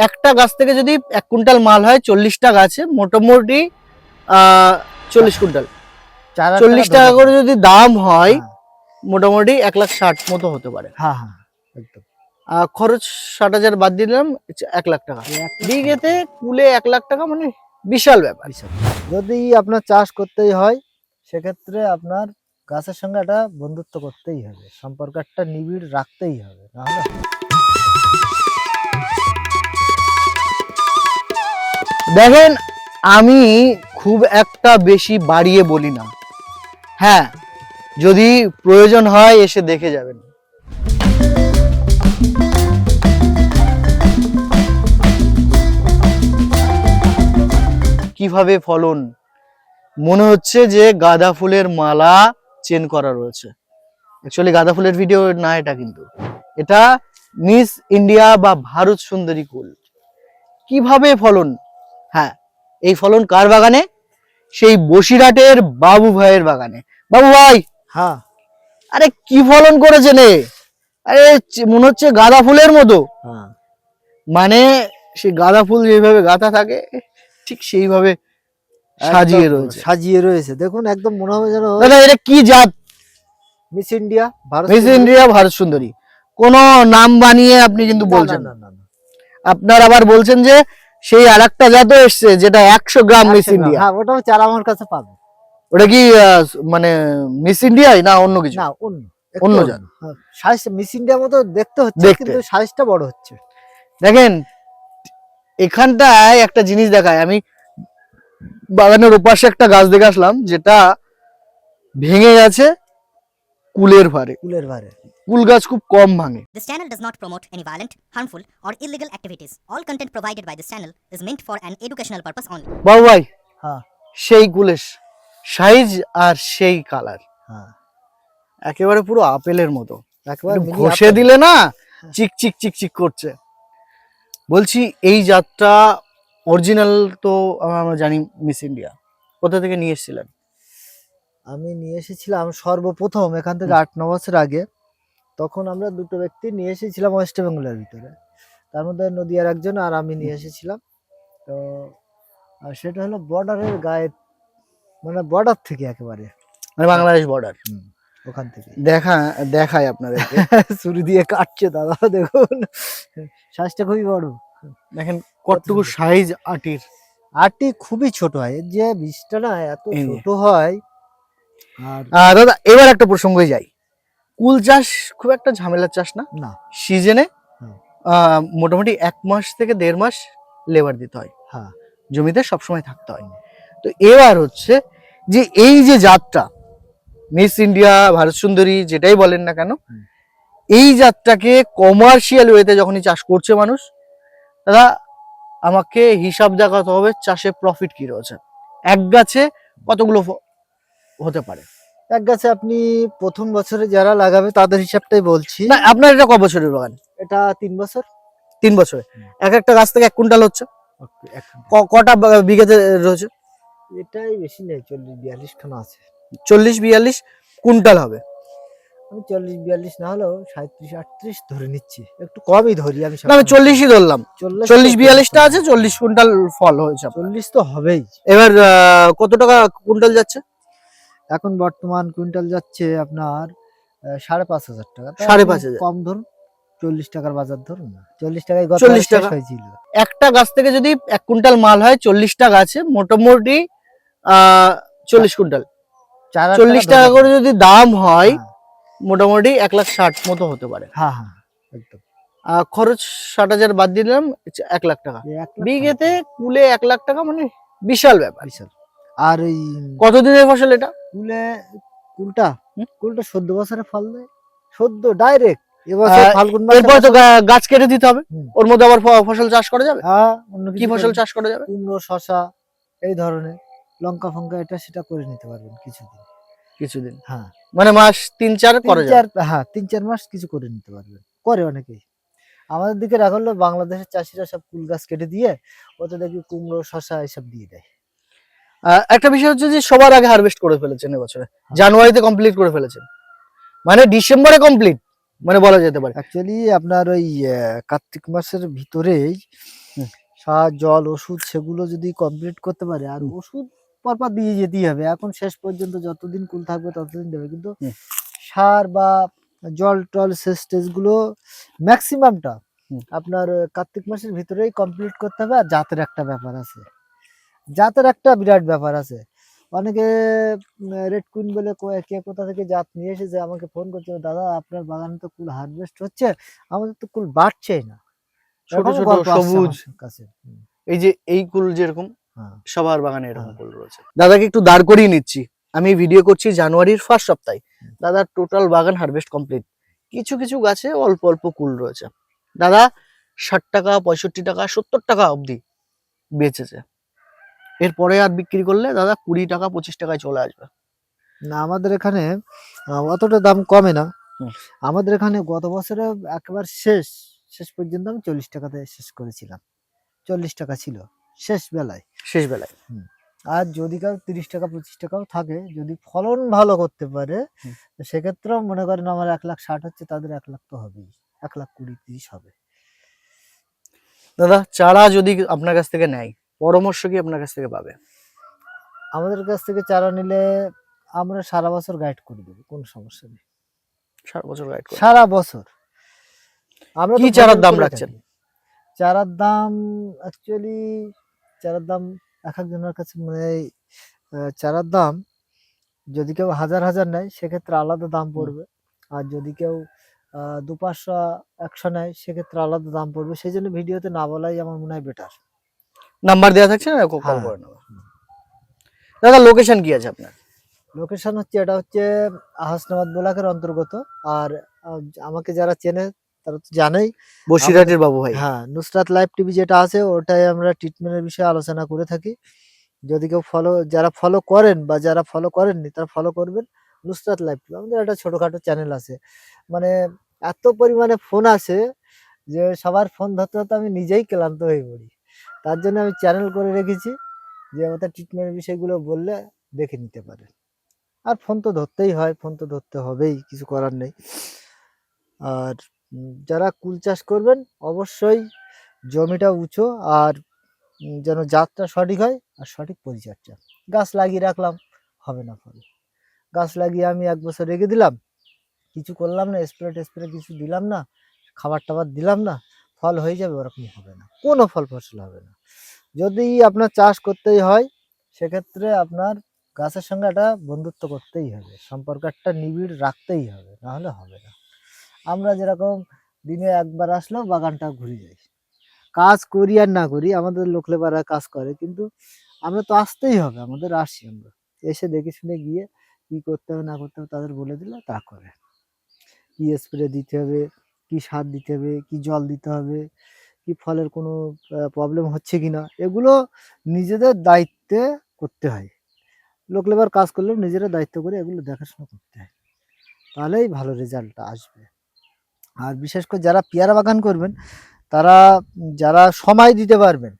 একটা গাছ থেকে যদি 1 কুইন্টাল মাল হয় 40টা গাছে মোটামুটি 40 কুইন্টাল। 40 টাকা করে যদি দাম হয় মোটামুটি 1,60,000 মতো হতে পারে। হ্যাঁ হ্যাঁ একদম। খরচ 60,000 বাদ দিলাম 1,00,000 টাকা। বিঘেতে কুলে 1,00,000 টাকা মানে বিশাল ব্যাপার। যদি আপনার চাষ করতেই হয় সেক্ষেত্রে আপনার গাছের সঙ্গে একটা বন্ধুত্ব করতেই হবে, সম্পর্ক একটা নিবিড় রাখতেই হবে, নাহলে দেখেন আমি খুব একটা বেশি বাড়িয়ে বলি না, হ্যাঁ যদি প্রয়োজন হয় এসে দেখে যাবেন। কিভাবে ফলন, মনে হচ্ছে যে গাঁদা ফুলের মালা চেন করা রয়েছে। অ্যাকচুয়ালি গাঁদা ফুলের ভিডিও না, এটা কিন্তু এটা মিস ইন্ডিয়া বা ভারত সুন্দরী কুল। কিভাবে ফলন, হ্যাঁ এই ফলন কার বাগানে? সেই বসিরহাটের বাবু ভাইয়ের বাগানে। বাবু ভাই, হ্যাঁ আরে কি ফলন করেছেন? আরে মনে হচ্ছে গাঁদা ফুলের মতো। হ্যাঁ মানে সেই গাঁদা ফুল যেভাবে গাঁথা থাকে ঠিক সেইভাবে সাজিয়ে রয়েছে। দেখুন একদম মনে হবে যেন দাদা এটা কি জাত? মিস ইন্ডিয়া ভারত সুন্দরী। কোন নাম বানিয়ে আপনি কিন্তু বলছেন না। আপনার আবার বলছেন যে সেই আরেকটা জাতও এসছে যেটা 100 গ্রাম মিস ইন্ডিয়া। হ্যাঁ ওটাও চারা আমার কাছে পাবে। ওটা কি মানে মিস ইন্ডিয়াই না অন্য কিছু? না অন্য জাত। সাইজ মিস ইন্ডিয়ার মতো দেখতে হচ্ছে কিন্তু সাইজটা বড় হচ্ছে। দেখেন এখানটায় একটা জিনিস দেখায়, আমি বাগানের ওপাশে একটা গাছ দেখে আসলাম যেটা ভেঙে গেছে কুলের ভারে। কুল গাছ খুব কম ভাঙে। This channel does not promote any violent, harmful, or illegal activities. All content provided by this channel is meant for an educational purpose only. বাবু ভাই, হ্যাঁ সেই কুলের সাইজ আর সেই কালার হ্যাঁ একেবারে পুরো আপেলের মতো। একেবারে ঘষে দিলে না চিক চিক চিক চিক করছে। বলছি এই জাতটা অরিজিনাল তো আমরা জানি মিস ইন্ডিয়া, কোথা থেকে নিয়ে এসেছিলেন? আমি নিয়ে এসেছিলাম সর্বপ্রথম এখান থেকে 8-9 বছর আগে। তখন আমরা দুটো ব্যক্তি নিয়ে এসেছিলাম ওয়েস্ট বেঙ্গলের ভিতরে, তার মধ্যে নদিয়ার একজন আর আমি নিয়ে এসেছিলাম। তো সেটা হলো বর্ডারের গায়ে, মানে বর্ডার থেকে একেবারে মানে বাংলাদেশ বর্ডার, ওখান থেকে দেখায় আপনাদেরকে ছুরি দিয়ে কাটছে দাদা। দেখুন সাইজটা খুবই বড়। দেখেন কতটুকু সাইজ আটির। আটি খুবই ছোট হয়, যে বীজটা না এত ছোট হয়। আর দাদা এবার একটা প্রসঙ্গে যাই, কুল চাষ খুব একটা ঝামেলার চাষ না। সিজনে মোটামুটি 1 মাস থেকে 1.5 মাস লেবার দিতে হয়, হ্যাঁ জমিতে সবসময় থাকতে হয়। তো এবার হচ্ছে যে এই যে জাতটা মিস ইন্ডিয়া ভারত সুন্দরী যেটাই বলেন না কেন, এই জাতটাকে কমার্শিয়াল ওয়েতে যখনই চাষ করছে মানুষ, দাদা আমাকে হিসাব দেখাতে হবে চাষে প্রফিট কি রয়েছে। এক গাছে কতগুলো হতে পারে? এক গাছে আপনি প্রথম বছরে যারা লাগাবে তাদের হিসাবটাই বলছি। না আপনার এটা ক বছরের বাগান? এটা 3 বছর। 3 বছরে এক একটা গাছ থেকে 1 কুইন্টাল হচ্ছে। কটা বিঘাতে রয়েছে? এটাই বেশি নেই, 40-42 খানা আছে। 40-42 কুইন্টাল হবে। আমি 40-42 না হলেও 37-38 ধরে নিচ্ছি, একটু কমই ধরি আমি। আমি 40ই ধরলাম। 40-42টা আছে, 40 কুইন্টাল ফল হয়েছে। 40 তো হবেই। এবার কত টাকা কুইন্টাল যাচ্ছে? এখন বর্তমান কুইন্টাল যাচ্ছে আপনার 5,500 টাকা। 5,500 কম ধরুন, 40 টাকার বাজার ধরুন না। 40 টাকায় গত 40 টাকা হয়েছিল। একটা গাছ থেকে যদি 1 কুইন্টাল মাল হয় 40টা গাছে মোটামুটি 40 কুইন্টাল। 40 টাকা করে যদি দাম হয় মোটামুটি 1,60,000 মতো হতে পারে। হ্যাঁ হ্যাঁ একদম। খরচ 60,000 বাদ দিলাম 1,00,000 টাকা। বিঘেতে কুলে 1,00,000 টাকা মানে বিশাল ব্যাপার। আর ওই কতদিনের ফসল এটা? কুলটা 14 বছরে ফল দেয়, 14 ডাইরেক্ট। এবছর ফাল্গুন মাসে এরপর তো গাছ কেটে দিতে হবে, ওর মধ্যে আবার ফসল চাষ করা যাবে। হ্যাঁ কি ফসল চাষ করা যাবে? কুমড়ো, শসা, এই ধরনের লঙ্কা ফঙ্কা এটা সেটা করে নিতে পারবেন কিছুদিন। হ্যাঁ মানে মাস 3-4 করা যাবে। হ্যাঁ 3-4 মাস কিছু করে নিতে পারবেন, করে অনেকেই। আমাদের দিকে এখন বাংলাদেশের চাষিরা সব কুল গাছ কেটে দিয়ে ওতে দেখি কুমড়ো, শসা এসব দিয়ে দেয়। একটা বিষয় হচ্ছে যে সবার আগে হারভেস্ট করে ফেলেছেন এবছরে, জানুয়ারিতে কমপ্লিট করে ফেলেছেন, মানে ডিসেম্বরে কমপ্লিট মানে বলা যেতে পারে। অ্যাকচুয়ালি আপনার ওই কার্তিক মাসের ভিতরেই সার জল ওষুধ সেগুলো যদি কমপ্লিট করতে পারে, আর হুম। ওষুধ পরপর দিয়ে যেতেই হবে, এখন শেষ পর্যন্ত যতদিন কুল থাকবে ততদিন দেবে, কিন্তু হুম। সার বা জল টল শেষ গুলো ম্যাক্সিমামটা হুম। আপনার কার্তিক মাসের ভিতরেই কমপ্লিট করতে হবে। আর জাতের একটা ব্যাপার আছে, জাতের একটা বিরাট ব্যাপার আছে। অনেকে রেড কুইন বলে কে কোথা থেকে জাত নিয়ে এসেছে আমাকে ফোন করছে, দাদা আপনার বাগানে তো কুল হারভেস্ট হচ্ছে, আমাদের তো কুল বাড়ছেই না। ছোট এরকম ছোট গল্প আসছে সবুজ, আমার কাছে। এই যে এই কুল যেরকম হ্যাঁ সবার বাগানে এরকম হ্যাঁ। কুল রয়েছে। দাদাকে একটু দাঁড় করিয়ে নিচ্ছি, আমি ভিডিও করছি জানুয়ারির ফার্স্ট সপ্তাহে, দাদার টোটাল বাগান হারভেস্ট কমপ্লিট। কিছু কিছু গাছে অল্প অল্প কুল রয়েছে। দাদা 60 টাকা 65 টাকা 70 টাকা অবধি বেচেছে। এরপরে আর বিক্রি করলে দাদা 20 টাকা 25 টাকায় চলে আসবে। না আমাদের এখানে অতটা দাম কমে না। হুম। আমাদের এখানে গত বছরে একেবারে শেষ পর্যন্ত আমি 40 টাকাতে শেষ করেছিলাম। 40 টাকা ছিল শেষ বেলায়। শেষ বেলায়। আর যদি কারো 30 টাকা 25 টাকাও থাকে, যদি ফলন ভালো করতে পারে, হুম। তো সেক্ষেত্রেও মনে করেন আমার 1,60,000 হচ্ছে, তাদের 1 লাখ তো হবেই, 1,20,000-30 হবে। দাদা চারা যদি আপনার কাছ থেকে নেয়, পরামর্শ কি আপনার কাছ থেকে পাবে? আমাদের কাছ থেকে চারা নিলে আমরা সারা বছর গাইড করে দেবো, কোনো সমস্যা নেই। সারা বছর গাইড করে। সারা বছর আমরা কি তো চারার বছর দাম করে রাখছেন? থাকি। চারার দাম অ্যাকচুয়ালি চারার দাম এক একজনের কাছে মানে চারার দাম যদি কেউ হাজার হাজার নেয় সেক্ষেত্রে আলাদা দাম পড়বে, আর যদি কেউ 200, 500, 100 নেয় সেক্ষেত্রে আলাদা দাম পড়বে। সেই জন্য ভিডিওতে না বলাই আমার মনে হয় বেটার। নাম্বার দেওয়া থাকছে না, কল হ্যাঁ। করে নেবে। দাদা লোকেশন কি আছে আপনার? লোকেশন হচ্ছে, এটা হচ্ছে হাসনাবাদ ব্লকের অন্তর্গত। আর আমাকে যারা চেনে তারা তো জানেই, বসিরহাটের বাবু ভাই। হ্যাঁ নুসরাত লাইভ টিভি যেটা আছে ওটাই আমরা ট্রিটমেন্টের বিষয়ে আলোচনা করে থাকি। যদি কেউ যারা ফলো করেন বা যারা ফলো করেননি তারা ফলো করবেন নুসরাত লাইভ টিভি। আমাদের একটা ছোটখাটো চ্যানেল আছে, মানে এত পরিমাণে ফোন আসে যে সবার ফোন ধরতে ধরতে আমি নিজেই ক্লান্ত হয়ে পড়ি। তার জন্য আমি চ্যানেল করে রেখেছি যে আমাদের ট্রিটমেন্টের বিষয়গুলো বললে দেখে নিতে পারে। আর ফোন তো ধরতেই হয়, ফোন তো ধরতে হবেই, কিছু করার নেই। আর যারা কুল চাষ করবেন অবশ্যই জমিটা উঁচু, আর যেন জাতটা সঠিক হয়, আর সঠিক পরিচর্যা। গাছ লাগিয়ে রাখলাম হবে না, ফল গাছ লাগিয়ে আমি 1 বছর রেখে দিলাম, কিছু করলাম না, স্প্রে কিছু দিলাম না, খাবার টাবার দিলাম না, ফল হয়ে যাবে, ওরকম হবে না, কোনো ফসল হবে না। যদি আপনার চাষ করতেই হয় সেক্ষেত্রে আপনার গাছের সঙ্গে একটা বন্ধুত্ব করতেই হবে, সম্পর্ক একটা নিবিড় রাখতেই হবে, নাহলে হবে না। আমরা যেরকম দিনে একবার আসলেও বাগানটা ঘুরে যাই, কাজ করি আর না করি, আমাদের লোক লেবাররা কাজ করে, কিন্তু আমরা তো আসতেই হবে, আমাদের আসি, আমরা এসে দেখে শুনে গিয়ে কি করতে হবে না করতে হবে তাদের বলে দিলে তা করে। কি স্প্রে দিতে হবে, কি সার দিতে হবে, কি জল দিতে হবে, কি ফলের কোনো প্রবলেম হচ্ছে কিনা, এগুলো নিজেদের দায়িত্বে করতে হয়। লোক লেবার কাজ করলেও নিজেরা দায়িত্ব করে এগুলো দেখাশোনা করতে হয়, তাহলেই ভালো রেজাল্টটা আসবে। আর বিশেষ করে যারা পেয়ারা বাগান করবেন তারা যারা সময় দিতে পারবেন,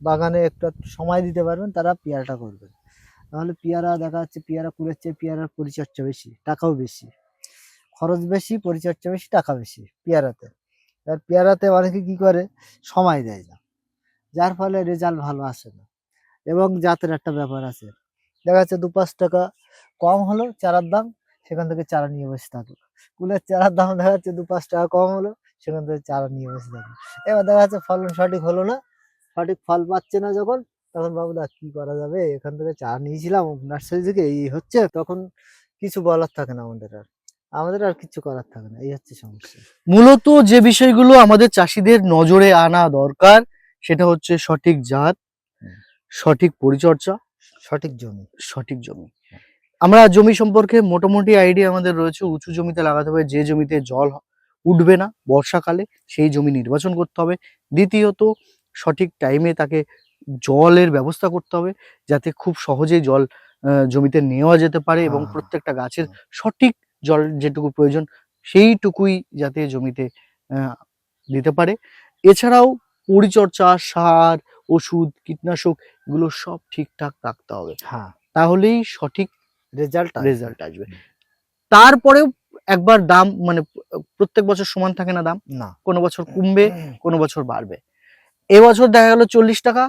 বাগানে একটা সময় দিতে পারবেন, তারা পেয়ারাটা করবেন। নাহলে পেয়ারা দেখা যাচ্ছে পেয়ারা কুলের চেয়ে পেয়ারার পরিচর্যা বেশি, টাকাও বেশি, খরচ বেশি, পরিচর্যা বেশি, টাকা বেশি পেয়ারাতে। আর পেয়ারাতে অনেকে কি করে, সময় দেয় না, যার ফলে রেজাল্ট ভালো আসে না। এবং জাতের একটা ব্যাপার আছে, দেখা যাচ্ছে 2-5 টাকা কম হলো চারার দাম, সেখান থেকে চারা নিয়ে বসে থাকলো। কুলের চারার দাম দেখা যাচ্ছে 2-5 টাকা কম হলো, সেখান থেকে চারা নিয়ে বসে থাকলো। এবার দেখা যাচ্ছে ফলন সঠিক হলো না, সঠিক ফল পাচ্ছে না যখন, তখন বাবুদা কি করা যাবে, এখান থেকে চারা নিয়েছিলাম নার্সারি থেকে, এই হচ্ছে, তখন কিছু বলার থাকে না আমাদের আর কিছু করার থাকে না, এই হচ্ছে সমস্যা। মূলত যে বিষয়গুলো আমাদের চাষিদের নজরে আনা দরকার সেটা হচ্ছে সঠিক জাত, সঠিক পরিচর্যা, সঠিক জমি। সঠিক জমি। আমরা জমি সম্পর্কে মোটামুটি আইডিয়া আমাদের রয়েছে। উঁচু জমিতে লাগাতে হবে, যে জমিতে জল উঠবে না বর্ষাকালে সেই জমি নির্বাচন করতে হবে। দ্বিতীয়ত সঠিক টাইমে তাকে জলের ব্যবস্থা করতে হবে, যাতে খুব সহজেই জল জমিতে নেওয়া যেতে পারে এবং হ্যাঁ, প্রত্যেকটা গাছের সঠিক জল যেটুকু প্রয়োজন সেইটুকুই যাতে জমিতে দিতে পারে। এছাড়াও পরিচর্যা, সার, ওষুধ, কীটনাশক এগুলো সব ঠিকঠাক রাখতে হবে, হ্যাঁ, তাহলেই সঠিক রেজাল্ট রেজাল্ট আসবে। তারপরেও একবার দাম মানে প্রত্যেক বছর সমান থাকে না দাম, না, কোনো বছর কমবে, কোনো বছর বাড়বে। এবছর দেখা গেল 40 টাকা,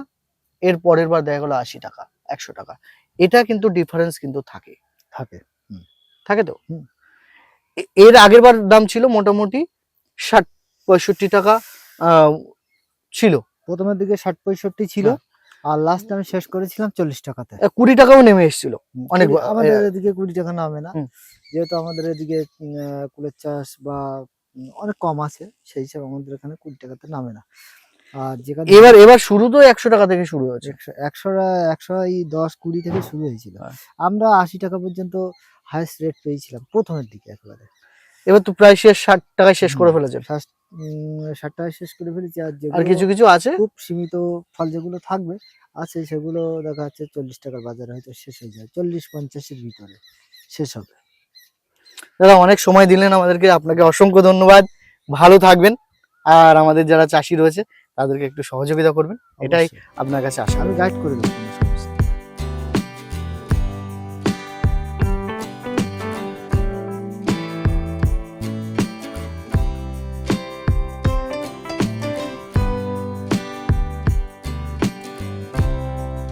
এর পরের বার দেখা গেল 80 টাকা, 100 টাকা। এটা কিন্তু ডিফারেন্স কিন্তু থাকে থাকে। থাকে তো। হুম। এর আগের বার দাম ছিল মোটামুটি 60-65 টাকা ছিল। প্রথমের দিকে 60-65 ছিল, হ্যাঁ। আর লাস্ট আমি শেষ করেছিলাম 40 টাকাতে। 20 টাকাও নেমে এসেছিল অনেক। আমাদের এদিকে 20 টাকা নামে না, হুম। যেহেতু আমাদের এদিকে কুলের চাষ বা অনেক কম আছে, সেই হিসাবে আমাদের এখানে 20 টাকাতে নামে না। আর যেখানে এবার শুরু তো 100 টাকা থেকে শুরু হয়েছে। 110-20 থেকে শুরু হয়েছিল। হ্যাঁ। আমরা 80 টাকা পর্যন্ত হাইস্ট রেট পেয়েছিলাম প্রথমের দিকে একেবারে। এবার তো প্রায় 60 টাকায় শেষ করে ফেলেছে। 60 টাকায় শেষ করে ফেলেছি। আর আর যেগুলো কিছু কিছু আছে খুব সীমিত ফল যেগুলো থাকবে আছে, সেগুলো দেখা যাচ্ছে 40 টাকার বাজারে হয়তো শেষ হয়ে যায়, 40-50-এর ভিতরে শেষ হবে। দাদা অনেক সময় দিলেন আমাদেরকে, আপনাকে অসংখ্য ধন্যবাদ। ভালো থাকবেন, আর আমাদের যারা চাষি রয়েছে তাদেরকে একটু সহযোগিতা করবেন, এটাই অবশ্যই। আপনার কাছে আশা। আমি গাইড করে দেবো।